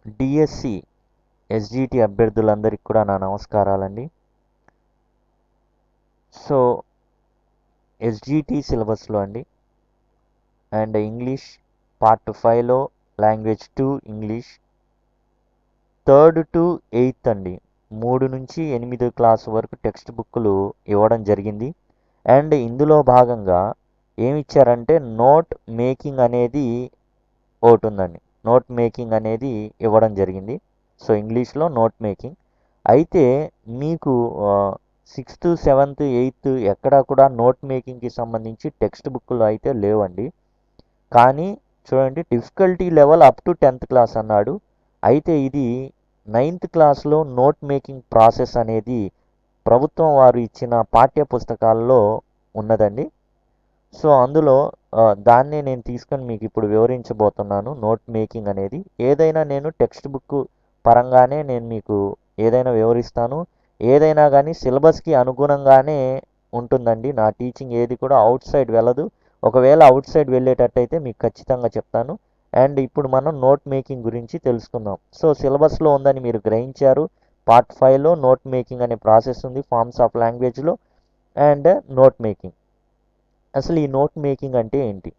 DSC SGT అభ్యర్థులందరికీ కూడా నా నమస్కారాలండి. సో ఎస్జిటి సిలబస్లో అండి అండ్ ఇంగ్లీష్ పార్ట్ 5లో language 2 English 3rd to 8th అండి 3 నుంచి 8 క్లాస్ వరకు టెక్స్ట్ బుక్లు ఇవ్వడం జరిగింది. అండ్ ఇందులో భాగంగా ఏమి ఇచ్చారంటే నోట్ మేకింగ్ అనేది ఒకటి ఉందండి. నోట్ మేకింగ్ అనేది ఇవ్వడం జరిగింది. సో ఇంగ్లీష్లో నోట్ మేకింగ్ అయితే మీకు 6th 7th 8th ఎక్కడా కూడా నోట్ మేకింగ్కి సంబంధించి టెక్స్ట్ బుక్లు అయితే లేవండి. కానీ చూడండి difficulty level up to 10th class అన్నాడు. అయితే ఇది 9th క్లాస్లో నోట్ మేకింగ్ ప్రాసెస్ అనేది ప్రభుత్వం వారు ఇచ్చిన పాఠ్య పుస్తకాల్లో ఉన్నదండి. సో అందులో దాన్నే నేను తీసుకొని మీకు ఇప్పుడు వివరించబోతున్నాను. నోట్ మేకింగ్ అనేది ఏదైనా నేను టెక్స్ట్ బుక్ పరంగానే నేను మీకు ఏదైనా వివరిస్తాను. ఏదైనా కానీ సిలబస్కి అనుగుణంగానే ఉంటుందండి. నా టీచింగ్ ఏది కూడా అవుట్ సైడ్ వెళ్ళదు. ఒకవేళ అవుట్ సైడ్ వెళ్ళేటట్టయితే మీకు ఖచ్చితంగా చెప్తాను. అండ్ ఇప్పుడు మనం నోట్ మేకింగ్ గురించి తెలుసుకుందాం. సో సిలబస్లో ఉందని మీరు గ్రహించారు. పార్ట్ 5లో నోట్ మేకింగ్ అనే ప్రాసెస్ ఉంది ఫార్మ్స్ ఆఫ్ లాంగ్వేజ్లో అండ్ నోట్ మేకింగ్. అసలు ఈ నోట్ మేకింగ్ అంటే ఏంటి?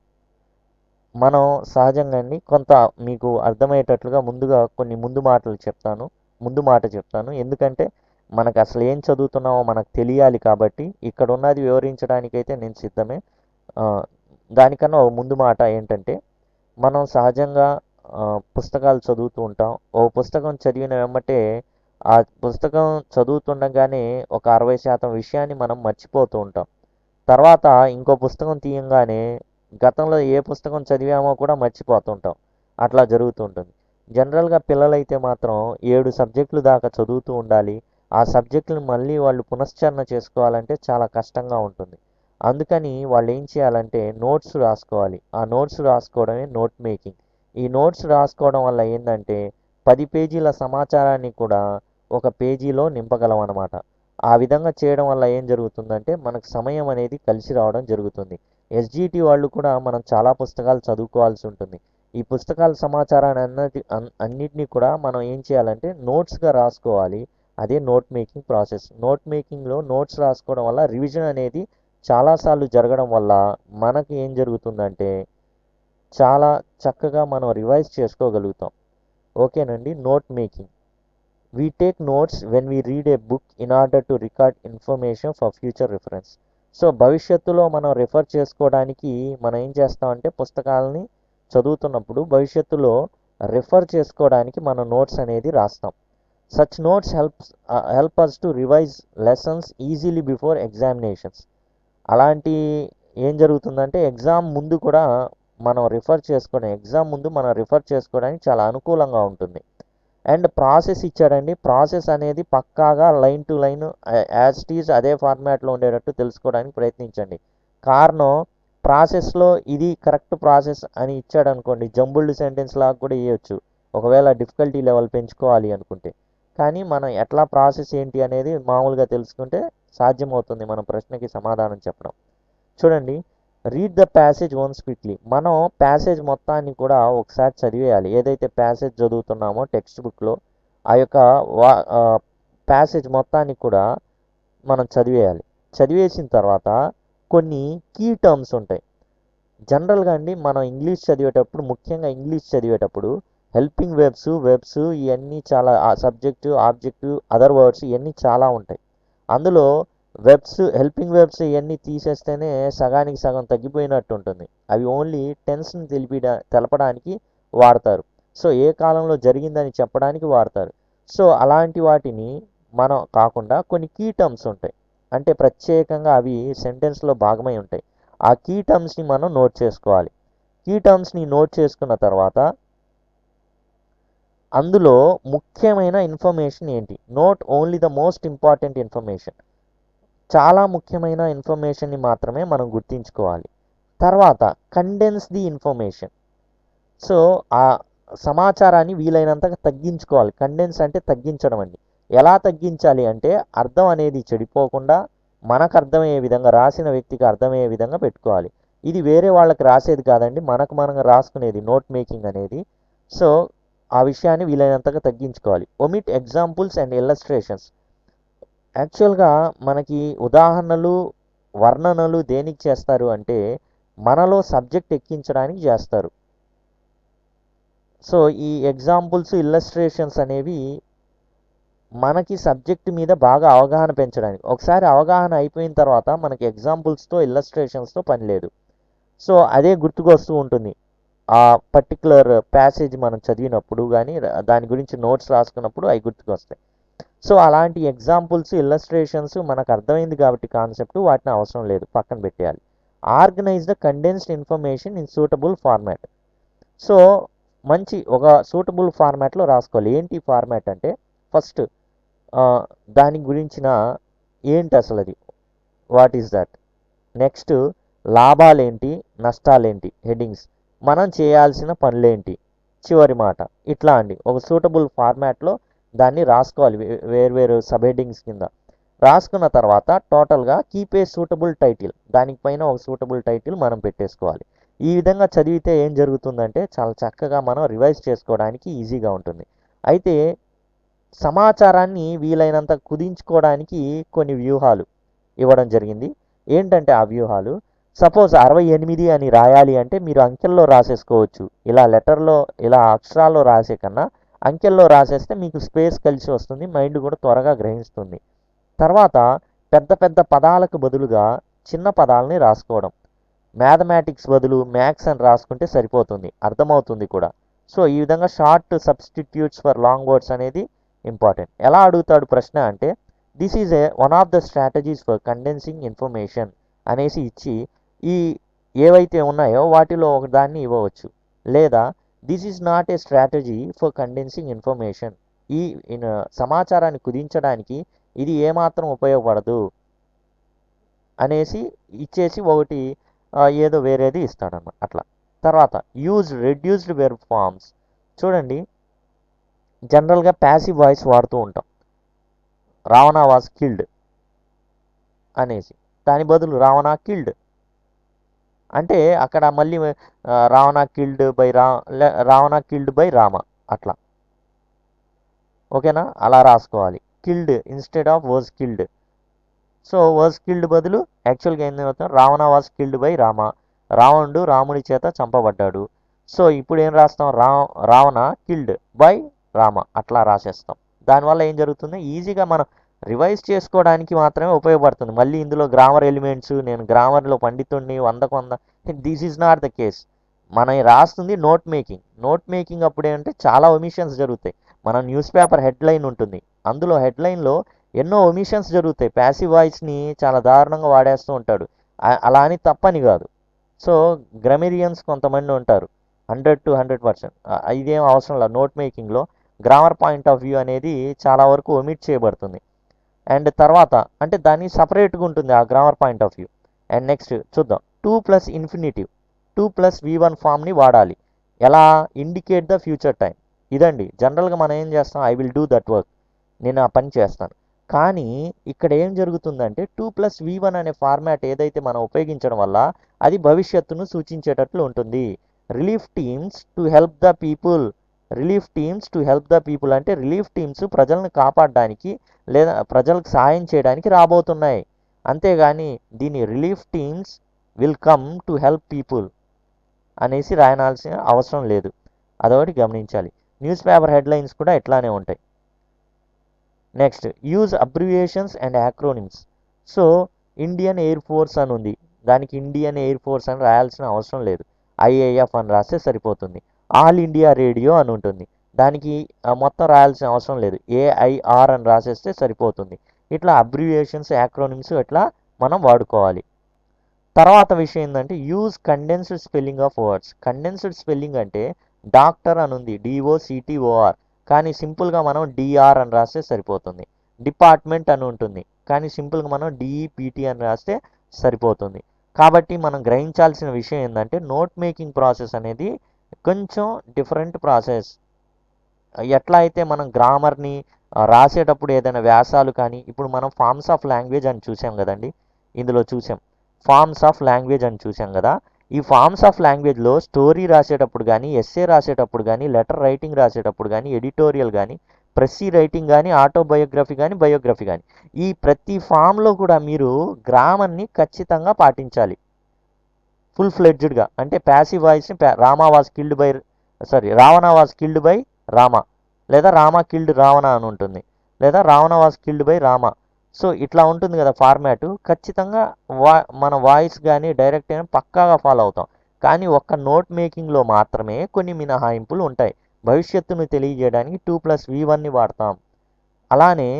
మనం సహజంగా అండి కొంత మీకు అర్థమయ్యేటట్లుగా ముందుగా కొన్ని ముందు మాట చెప్తాను. ఎందుకంటే మనకు అసలు ఏం చదువుతున్నామో మనకు తెలియాలి కాబట్టి ఇక్కడ ఉన్నది వివరించడానికైతే నేను సిద్ధమే. దానికన్నా ముందు మాట ఏంటంటే మనం సహజంగా పుస్తకాలు చదువుతూ ఉంటాం. ఓ పుస్తకం చదివిన వెంబటే ఆ పుస్తకం చదువుతుండగానే ఒక 60% విషయాన్ని మనం మర్చిపోతూ ఉంటాం. తర్వాత ఇంకో పుస్తకం తీయంగానే గతంలో ఏ పుస్తకం చదివామో కూడా మర్చిపోతుంటాం. అట్లా జరుగుతూ ఉంటుంది. జనరల్గా పిల్లలైతే మాత్రం 7 సబ్జెక్టులు దాకా చదువుతూ ఉండాలి. ఆ సబ్జెక్టులను మళ్ళీ వాళ్ళు పునశ్చరణ చేసుకోవాలంటే చాలా కష్టంగా ఉంటుంది. అందుకని వాళ్ళు ఏం చేయాలంటే నోట్స్ రాసుకోవాలి. ఆ నోట్స్ రాసుకోవడమే నోట్ మేకింగ్. ఈ నోట్స్ రాసుకోవడం వల్ల ఏంటంటే 10 పేజీల సమాచారాన్ని కూడా ఒక పేజీలో నింపగలం అన్నమాట. ఆ విధంగా చేయడం వల్ల ఏం జరుగుతుందంటే మనకు సమయం అనేది కలిసి రావడం జరుగుతుంది. ఎస్జిటి వాళ్ళు కూడా మనం చాలా పుస్తకాలు చదువుకోవాల్సి ఉంటుంది. ఈ పుస్తకాల సమాచారాన్ని అన్నిటినీ కూడా మనం ఏం చేయాలంటే నోట్స్గా రాసుకోవాలి. అదే నోట్ మేకింగ్ ప్రాసెస్. నోట్ మేకింగ్లో నోట్స్ రాసుకోవడం వల్ల రివిజన్ అనేది చాలాసార్లు జరగడం వల్ల మనకి ఏం జరుగుతుందంటే చాలా చక్కగా మనం రివైజ్ చేసుకోగలుగుతాం. ఓకేనండి. Note making We take notes when we read a book in order to record information for future reference. So భవిష్యత్తులో మనం రిఫర్ చేసుకోవడానికి మనం ఏం చేస్తామంటే పుస్తకాలని చదువుతున్నప్పుడు భవిష్యత్తులో రిఫర్ చేసుకోవడానికి మనం నోట్స్ అనేది రాస్తాం. Such notes help us to revise lessons easily before examinations. అలాంటి ఏం జరుగుతుందంటే ఎగ్జామ్ ముందు మనం రిఫర్ చేసుకోవడానికి చాలా అనుకూలంగా ఉంటుంది. అండ్ ప్రాసెస్ ఇచ్చాడండి. ప్రాసెస్ అనేది పక్కాగా line to line as it is అదే ఫార్మాట్లో ఉండేటట్టు తెలుసుకోవడానికి ప్రయత్నించండి. కారణం ప్రాసెస్లో ఇది కరెక్ట్ ప్రాసెస్ అని ఇచ్చాడు అనుకోండి జంబుల్డ్ సెంటెన్స్ లాగా కూడా ఇవ్వచ్చు ఒకవేళ డిఫికల్టీ లెవెల్ పెంచుకోవాలి అనుకుంటే. కానీ మనం ఎట్లా ప్రాసెస్ ఏంటి అనేది మామూలుగా తెలుసుకుంటే సాధ్యమవుతుంది మన ప్రశ్నకి సమాధానం చెప్పడం. చూడండి, read the passage once quickly. మనం ప్యాసేజ్ మొత్తాన్ని కూడా ఒకసారి చదివేయాలి. ఏదైతే ప్యాసేజ్ చదువుతున్నామో టెక్స్ట్ బుక్లో ఆ యొక్క ప్యాసేజ్ మొత్తాన్ని కూడా మనం చదివేయాలి. చదివేసిన తర్వాత కొన్ని కీ టర్మ్స్ ఉంటాయి. జనరల్గా అండి మనం ముఖ్యంగా ఇంగ్లీష్ చదివేటప్పుడు హెల్పింగ్ వెబ్స్ ఇవన్నీ చాలా సబ్జెక్టు ఆబ్జెక్టు అదర్ వర్డ్స్ ఇవన్నీ చాలా ఉంటాయి. అందులో హెల్పింగ్ వెబ్స్ ఇవన్నీ తీసేస్తేనే సగానికి సగం తగ్గిపోయినట్టు ఉంటుంది. అవి ఓన్లీ టెన్స్ని తెలపడానికి వాడతారు. సో ఏ కాలంలో జరిగిందని చెప్పడానికి వాడతారు. సో అలాంటి వాటిని మనం కాకుండా కొన్ని కీ టర్మ్స్ ఉంటాయి. అంటే ప్రత్యేకంగా అవి సెంటెన్స్లో భాగమై ఉంటాయి. ఆ కీ టర్మ్స్ని మనం నోట్ చేసుకోవాలి. కీ టర్మ్స్ని నోట్ చేసుకున్న తర్వాత అందులో ముఖ్యమైన ఇన్ఫర్మేషన్ ఏంటి? Note only the most important information. చాలా ముఖ్యమైన ఇన్ఫర్మేషన్ని మాత్రమే మనం గుర్తుంచుకోవాలి. తర్వాత కండెన్స్ ది ఇన్ఫర్మేషన్. సో ఆ సమాచారాన్ని వీలైనంతగా తగ్గించుకోవాలి. కండెన్స్ అంటే తగ్గించడం అండి. ఎలా తగ్గించాలి అంటే అర్థం అనేది చెడిపోకుండా మనకు అర్థమయ్యే విధంగా రాసిన వ్యక్తికి అర్థమయ్యే విధంగా పెట్టుకోవాలి. ఇది వేరే వాళ్ళకి రాసేది కాదండి, మనం రాసుకునేది నోట్ మేకింగ్ అనేది. సో ఆ విషయాన్ని వీలైనంతగా తగ్గించుకోవాలి. Omit examples and illustrations. యాక్చువల్గా మనకి ఉదాహరణలు, వర్ణనలు దేనికి చేస్తారు అంటే మనలో సబ్జెక్ట్ ఎక్కించడానికి చేస్తారు. సో ఈ ఎగ్జాంపుల్స్, ఇల్లస్ట్రేషన్స్ అనేవి మనకి సబ్జెక్ట్ మీద బాగా అవగాహన పెంచడానికి. ఒకసారి అవగాహన అయిపోయిన తర్వాత మనకి ఎగ్జాంపుల్స్తో, ఇల్లస్ట్రేషన్స్తో పని లేదు. సో అదే గుర్తుకొస్తూ ఉంటుంది ఆ పర్టికులర్ ప్యాసేజ్ మనం చదివినప్పుడు కానీ దాని గురించి నోట్స్ రాసుకున్నప్పుడు అవి గుర్తుకొస్తాయి. సో అలాంటి ఎగ్జాంపుల్స్, ఇల్లస్ట్రేషన్స్ మనకు అర్థమైంది కాబట్టి కాన్సెప్ట్ వాటిని అవసరం లేదు, పక్కన పెట్టేయాలి. Organise the condensed information in suitable format. So మంచి ఒక సూటబుల్ ఫార్మాట్లో రాసుకోవాలి. ఏంటి ఫార్మాట్ అంటే ఫస్ట్ దాని గురించిన ఏంటి అసలు అది, వాట్ ఈస్ దట్. నెక్స్ట్ లాభాలేంటి, నష్టాలేంటి, హెడ్డింగ్స్, మనం చేయాల్సిన పనులేంటి, చివరి మాట. ఇట్లా అండి ఒక సూటబుల్ ఫార్మాట్లో దాన్ని రాసుకోవాలి వేర్వేరు సబ్ హెడ్డింగ్స్ కింద. రాసుకున్న తర్వాత టోటల్గా కీప్ ఏ సూటబుల్ టైటిల్, దానికి పైన ఒక సూటబుల్ టైటిల్ మనం పెట్టేసుకోవాలి. ఈ విధంగా చదివితే ఏం జరుగుతుందంటే చాలా చక్కగా మనం రివైజ్ చేసుకోవడానికి ఈజీగా ఉంటుంది. అయితే సమాచారాన్ని వీలైనంత కుదించుకోవడానికి కొన్ని వ్యూహాలు ఇవ్వడం జరిగింది. ఏంటంటే ఆ వ్యూహాలు, సపోజ్ 68 అని రాయాలి అంటే మీరు అంకెల్లో రాసేసుకోవచ్చు. ఇలా లెటర్లో ఇలా అక్షరాల్లో రాసే కన్నా అంకెల్లో రాసేస్తే మీకు స్పేస్ కలిసి వస్తుంది, మైండ్ కూడా త్వరగా గ్రహిస్తుంది. తర్వాత పెద్ద పెద్ద పదాలకు బదులుగా చిన్న పదాలని రాసుకోవడం. మ్యాథమెటిక్స్ బదులు మ్యాథ్స్ అని రాసుకుంటే సరిపోతుంది, అర్థమవుతుంది కూడా. సో ఈ విధంగా short substitutes for long words అనేది ఇంపార్టెంట్. ఎలా అడుగుతాడు ప్రశ్న అంటే this is one of the strategies for condensing information అనేసి ఇచ్చి ఈ ఏవైతే ఉన్నాయో వాటిలో ఒక దాన్ని ఇవ్వవచ్చు. లేదా this is not a strategy for condensing information, ఈ సమాచారాన్ని కుదించడానికి ఇది ఏమాత్రం ఉపయోగపడదు అనేసి ఇచ్చేసి ఒకటి ఏదో వేరేది ఇస్తాడన్నమాట అట్లా. తర్వాత యూజ్ రెడ్యూస్డ్ వెర్బ్ ఫార్మ్స్. చూడండి జనరల్గా ప్యాసివ్ వాయిస్ వాడుతూ ఉంటాం, రావణ వాస్ కిల్డ్ అనేసి. దాని బదులు రావణ కిల్డ్ అంటే అక్కడ మళ్ళీ Ravana killed by Ravana killed by Rama అట్లా. ఓకేనా, అలా రాసుకోవాలి. Killed instead of was killed. So was killed బదులు యాక్చువల్గా ఏం అవుతుంది, Ravana was killed by Rama, రావణుడు రాముడి చేత చంపబడ్డాడు. సో ఇప్పుడు ఏం రాస్తాం, రావణ కిల్డ్ బై రామ అట్లా రాసేస్తాం. దానివల్ల ఏం జరుగుతుంది, ఈజీగా మనం రివైజ్ చేసుకోవడానికి మాత్రమే ఉపయోగపడుతుంది. మళ్ళీ ఇందులో గ్రామర్ ఎలిమెంట్స్, నేను గ్రామర్లో పండితుడిని 100కు 100, this is not the case. మనం రాస్తుంది నోట్ మేకింగ్. నోట్ మేకింగ్ అప్పుడు ఏంటంటే చాలా ఒమిషన్స్ జరుగుతాయి. మన న్యూస్ పేపర్ హెడ్లైన్ ఉంటుంది, అందులో హెడ్లైన్లో ఎన్నో ఒమిషన్స్ జరుగుతాయి. ప్యాసివ్ వాయిస్ని చాలా దారుణంగా వాడేస్తూ ఉంటాడు. అలా అని తప్పని కాదు. సో గ్రామేరియన్స్ కొంతమంది ఉంటారు 100 to 100%. ఇదేం అవసరం లేదు. నోట్ మేకింగ్లో గ్రామర్ పాయింట్ ఆఫ్ వ్యూ అనేది చాలా వరకు ఒమిట్ చేయబడుతుంది. అండ్ తర్వాత అంటే దాన్ని సపరేట్గా ఉంటుంది ఆ grammar point of view. And next చూద్దాం, 2+ ఇన్ఫినిటివ్, 2+ V1 ఫామ్ని వాడాలి. ఎలా, ఇండికేట్ ద ఫ్యూచర్ టైం. ఇదండి జనరల్గా మనం ఏం చేస్తాం, I will do that work, నేను ఆ పని చేస్తాను. కానీ ఇక్కడ ఏం జరుగుతుందంటే 2+ V1 అనే ఫార్మాట్ ఏదైతే మనం ఉపయోగించడం వల్ల అది భవిష్యత్తును సూచించేటట్లు ఉంటుంది. Relief teams to help the people. Relief teams to help the people అంటే రిలీఫ్ టీమ్స్ ప్రజలను కాపాడడానికి లేదా ప్రజలకు సహాయం చేయడానికి రాబోతున్నాయి. అంతేగాని దీని relief teams will come to help people అనేసి రాయాల్సిన అవసరం లేదు. అదొకటి గమనించాలి. న్యూస్ పేపర్ హెడ్లైన్స్ కూడా ఇట్లానే ఉంటాయి. Next use abbreviations and acronyms. So Indian air force అని ఉంది, దానికి ఇండియన్ ఎయిర్ ఫోర్స్ అని రాయాల్సిన అవసరం లేదు, IAF అని రాస్తే సరిపోతుంది. ఆల్ ఇండియా రేడియో అని ఉంటుంది, దానికి మొత్తం రాయాల్సిన అవసరం లేదు, AIR అని రాసేస్తే సరిపోతుంది. ఇట్లా అబ్రివియేషన్స్, యాక్రోనిమ్స్ ఇట్లా మనం వాడుకోవాలి. తర్వాత విషయం ఏంటంటే use condensed spelling of words. Condensed spelling అంటే డాక్టర్ అని ఉంది, DOCTOR, కానీ సింపుల్గా మనం DR అని రాస్తే సరిపోతుంది. డిపార్ట్మెంట్ అని ఉంటుంది, కానీ సింపుల్గా మనం DEPT అని రాస్తే సరిపోతుంది. కాబట్టి మనం గ్రహించాల్సిన విషయం ఏంటంటే నోట్ మేకింగ్ ప్రాసెస్ అనేది కొంచెం డిఫరెంట్ ప్రాసెస్. ఎట్లా అయితే మనం గ్రామర్ని రాసేటప్పుడు ఏదైనా వ్యాసాలు కానీ, ఇప్పుడు మనం ఫార్మ్స్ ఆఫ్ లాంగ్వేజ్ అని చూసాం కదండి, ఇందులో చూసాం ఫార్మ్స్ ఆఫ్ లాంగ్వేజ్ అని చూసాం కదా. ఈ ఫార్మ్స్ ఆఫ్ లాంగ్వేజ్లో స్టోరీ రాసేటప్పుడు కానీ, ఎస్సే రాసేటప్పుడు కానీ, లెటర్ రైటింగ్ రాసేటప్పుడు కానీ, ఎడిటోరియల్ కానీ, ప్రెస్సీ రైటింగ్ కానీ, ఆటోబయోగ్రఫీ కానీ, బయోగ్రఫీ కానీ, ఈ ప్రతి ఫామ్లో కూడా మీరు గ్రామర్ని ఖచ్చితంగా పాటించాలి ఫుల్ ఫ్లెడ్జ్డ్గా. అంటే ప్యాసివ్ వాయిస్ని Rama was killed by Ravana was killed by Rama, లేదా రామ కిల్డ్ రావణ అని ఉంటుంది, లేదా Ravana was killed by Rama. So ఇట్లా ఉంటుంది కదా ఫార్మాట్. ఖచ్చితంగా మన వాయిస్ కానీ డైరెక్ట్ అయినా పక్కాగా ఫాలో అవుతాం. కానీ ఒక్క నోట్ మేకింగ్లో మాత్రమే కొన్ని మినహాయింపులు ఉంటాయి. భవిష్యత్తును తెలియజేయడానికి 2+V1ని వాడతాం. అలానే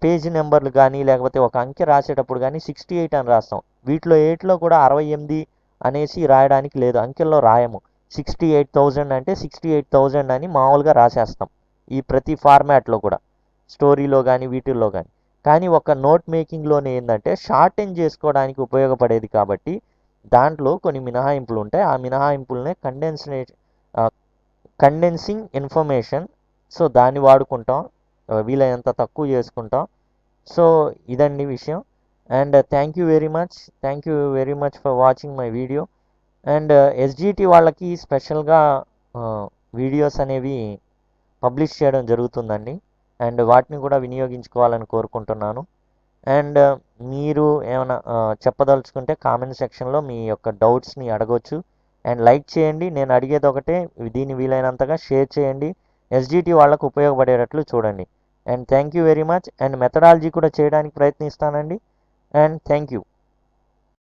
పేజీ నెంబర్లు కానీ లేకపోతే ఒక అంకె రాసేటప్పుడు కానీ 68 అని రాస్తాం. వీటిలో 8లో కూడా 68 అనేసి రాయడానికి లేదు, అంకెల్లో రాయము. 68,000 అంటే 68,000 అని మామూలుగా రాసేస్తాం ఈ ప్రతి ఫార్మాట్లో కూడా, స్టోరీలో కానీ వీటిల్లో కానీ. కానీ ఒక నోట్ మేకింగ్లోనే ఏంటంటే షార్టెన్ చేసుకోవడానికి ఉపయోగపడేది కాబట్టి దాంట్లో కొన్ని మినహాయింపులు ఉంటాయి. ఆ మినహాయింపులనే కండెన్సింగ్ ఇన్ఫర్మేషన్, సో దాన్ని వాడుకుంటాం, వీలైనంత తక్కువ చేసుకుంటాం. సో ఇదండి విషయం. And thank you very much for watching my video. And SGT వాళ్ళకి స్పెషల్గా వీడియోస్ అనేవి పబ్లిష్ చేయడం జరుగుతుందండి. అండ్ వాటిని కూడా వినియోగించుకోవాలని కోరుకుంటున్నాను. అండ్ మీరు ఏమైనా చెప్పదలుచుకుంటే కామెంట్ సెక్షన్లో మీ యొక్క డౌట్స్ని అడగవచ్చు. అండ్ లైక్ చేయండి. నేను అడిగేది ఒకటే, దీన్ని వీలైనంతగా షేర్ చేయండి, ఎస్జిటి వాళ్ళకు ఉపయోగపడేటట్లు చూడండి. And thank you very much. And methodology కూడా చేయడానికి ప్రయత్నిస్తానండి. And thank you.